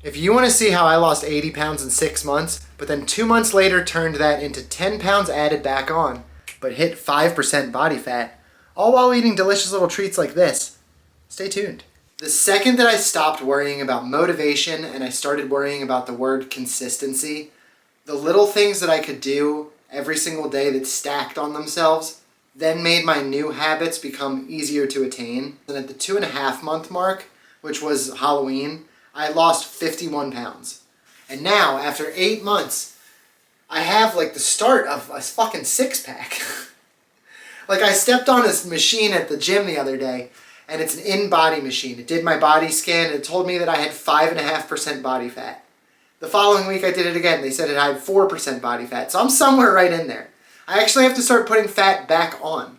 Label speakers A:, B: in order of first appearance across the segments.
A: If you want to see how I lost 80 pounds in 6 months, but then 2 months later turned that into 10 pounds added back on, but hit 5% body fat, all while eating delicious little treats like this, stay tuned. The second that I stopped worrying about motivation and I started worrying about the word consistency, the little things that I could do every single day that stacked on themselves then made my new habits become easier to attain. And at the 2.5 month mark, which was Halloween, I lost 51 pounds. And now, after 8 months, I have like the start of a fucking 6-pack. Like I stepped on this machine at the gym the other day, and it's an in-body machine. It did my body scan and it told me that I had 5.5% body fat. The following week I did it again. They said it had 4% body fat. So I'm somewhere right in there. I actually have to start putting fat back on.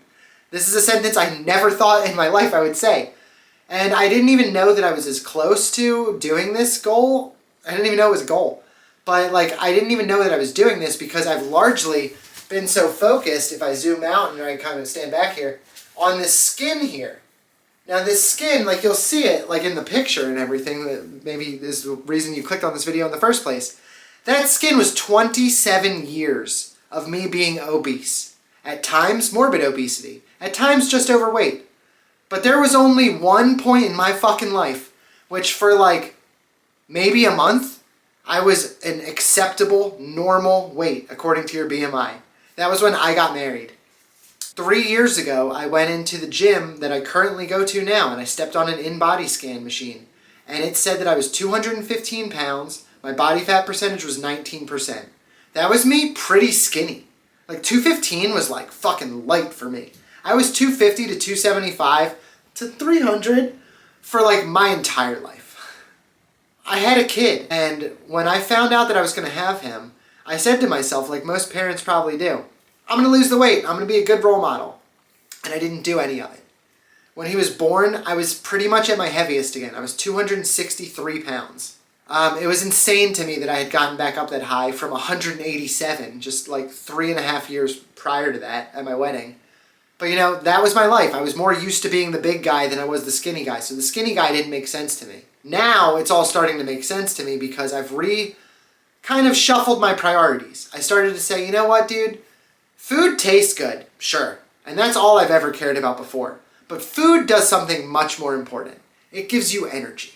A: This is a sentence I never thought in my life I would say. And I didn't even know that I was as close to doing this goal. I didn't even know it was a goal. But like, I didn't even know that I was doing this because I've largely been so focused, if I zoom out and I kind of stand back here, on this skin here. Now this skin, like you'll see it like in the picture and everything, that maybe is the reason you clicked on this video in the first place. That skin was 27 years of me being obese. At times, morbid obesity. At times, just overweight. But there was only one point in my fucking life, which for like maybe a month, I was an acceptable, normal weight according to your BMI. That was when I got married. 3 years ago, I went into the gym that I currently go to now, and I stepped on an in-body scan machine. And it said that I was 215 pounds, my body fat percentage was 19%. That was me pretty skinny. Like 215 was like fucking light for me. I was 250 to 275 to 300 for like my entire life. I had a kid, and when I found out that I was going to have him, I said to myself, like most parents probably do, I'm going to lose the weight, I'm going to be a good role model. And I didn't do any of it. When he was born, I was pretty much at my heaviest again. I was 263 pounds. It was insane to me that I had gotten back up that high from 187, just like 3.5 years prior to that at my wedding. But you know, that was my life. I was more used to being the big guy than I was the skinny guy. So the skinny guy didn't make sense to me. Now it's all starting to make sense to me because I've kind of shuffled my priorities. I started to say, you know what, dude? Food tastes good, sure. And that's all I've ever cared about before. But food does something much more important. It gives you energy.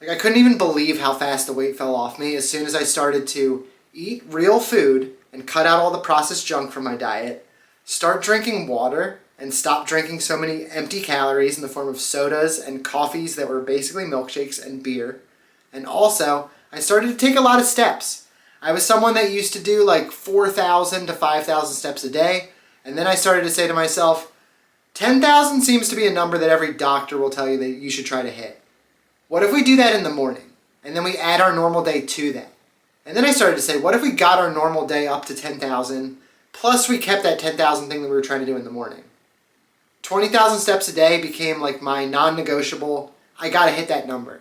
A: Like I couldn't even believe how fast the weight fell off me as soon as I started to eat real food and cut out all the processed junk from my diet. Start drinking water and stop drinking so many empty calories in the form of sodas and coffees that were basically milkshakes and beer. And also, I started to take a lot of steps. I was someone that used to do like 4,000 to 5,000 steps a day. And then I started to say to myself, 10,000 seems to be a number that every doctor will tell you that you should try to hit. What if we do that in the morning? And then we add our normal day to that. And then I started to say, what if we got our normal day up to 10,000 plus we kept that 10,000 thing that we were trying to do in the morning. 20,000 steps a day became like my non-negotiable, I gotta hit that number.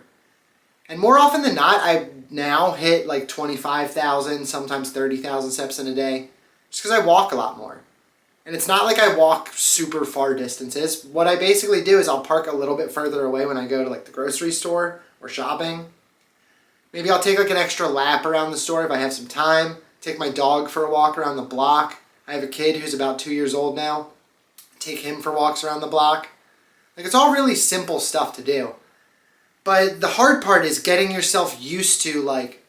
A: And more often than not, I now hit like 25,000, sometimes 30,000 steps in a day, just because I walk a lot more. And it's not like I walk super far distances. What I basically do is I'll park a little bit further away when I go to like the grocery store or shopping. Maybe I'll take like an extra lap around the store if I have some time, take my dog for a walk around the block. I have a kid who's about 2 years old now. Take him for walks around the block. Like it's all really simple stuff to do. But the hard part is getting yourself used to like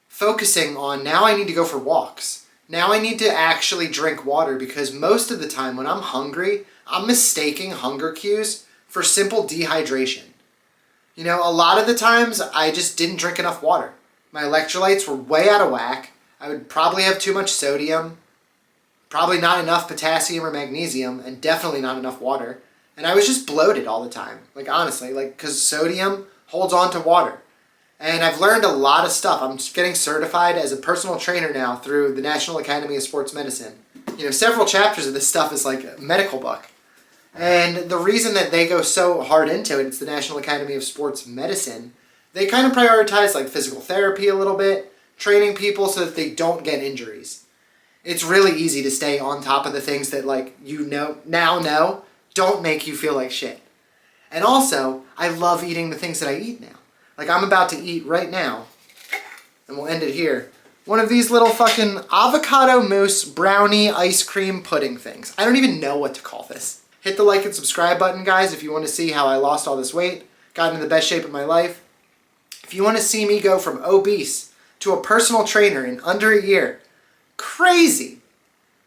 A: focusing on now I need to go for walks. Now I need to actually drink water because most of the time when I'm hungry, I'm mistaking hunger cues for simple dehydration. You know, a lot of the times I just didn't drink enough water. My electrolytes were way out of whack. I would probably have too much sodium, probably not enough potassium or magnesium, and definitely not enough water. And I was just bloated all the time. Like honestly, like because sodium holds on to water. And I've learned a lot of stuff. I'm getting certified as a personal trainer now through the National Academy of Sports Medicine. You know, several chapters of this stuff is like a medical book. And the reason that they go so hard into it, it's the National Academy of Sports Medicine, they kind of prioritize like physical therapy a little bit, training people so that they don't get injuries. It's really easy to stay on top of the things that like you know don't make you feel like shit. And also, I love eating the things that I eat now. Like I'm about to eat right now, and we'll end it here, one of these little fucking avocado mousse brownie ice cream pudding things. I don't even know what to call this. Hit the like and subscribe button, guys, if you want to see how I lost all this weight, got into the best shape of my life. If you want to see me go from obese to a personal trainer in under a year, crazy,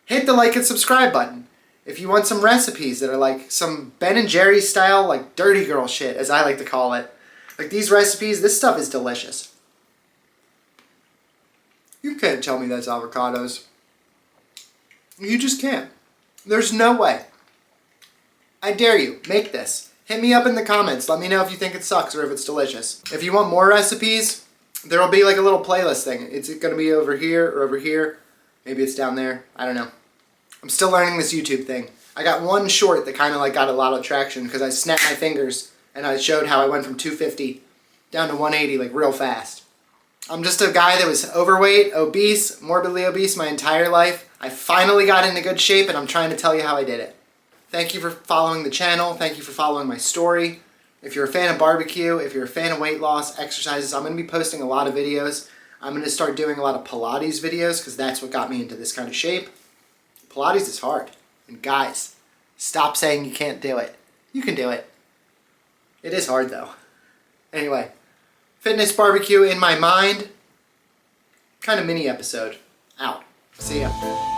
A: hit the like and subscribe button. If you want some recipes that are like some Ben & Jerry's style, like dirty girl shit, as I like to call it, like these recipes, this stuff is delicious. You can't tell me that's avocados. You just can't. There's no way. I dare you, make this. Hit me up in the comments. Let me know if you think it sucks or if it's delicious. If you want more recipes, there will be like a little playlist thing. It's going to be over here or over here. Maybe it's down there. I don't know. I'm still learning this YouTube thing. I got one short that kind of like got a lot of traction because I snapped my fingers and I showed how I went from 250 down to 180 like real fast. I'm just a guy that was overweight, obese, morbidly obese my entire life. I finally got into good shape and I'm trying to tell you how I did it. Thank you for following the channel. Thank you for following my story. If you're a fan of barbecue, if you're a fan of weight loss, exercises, I'm going to be posting a lot of videos. I'm going to start doing a lot of Pilates videos because that's what got me into this kind of shape. Pilates is hard. And guys, stop saying you can't do it. You can do it. It is hard though. Anyway, fitness barbecue in my mind. Kind of mini episode. Out. See ya.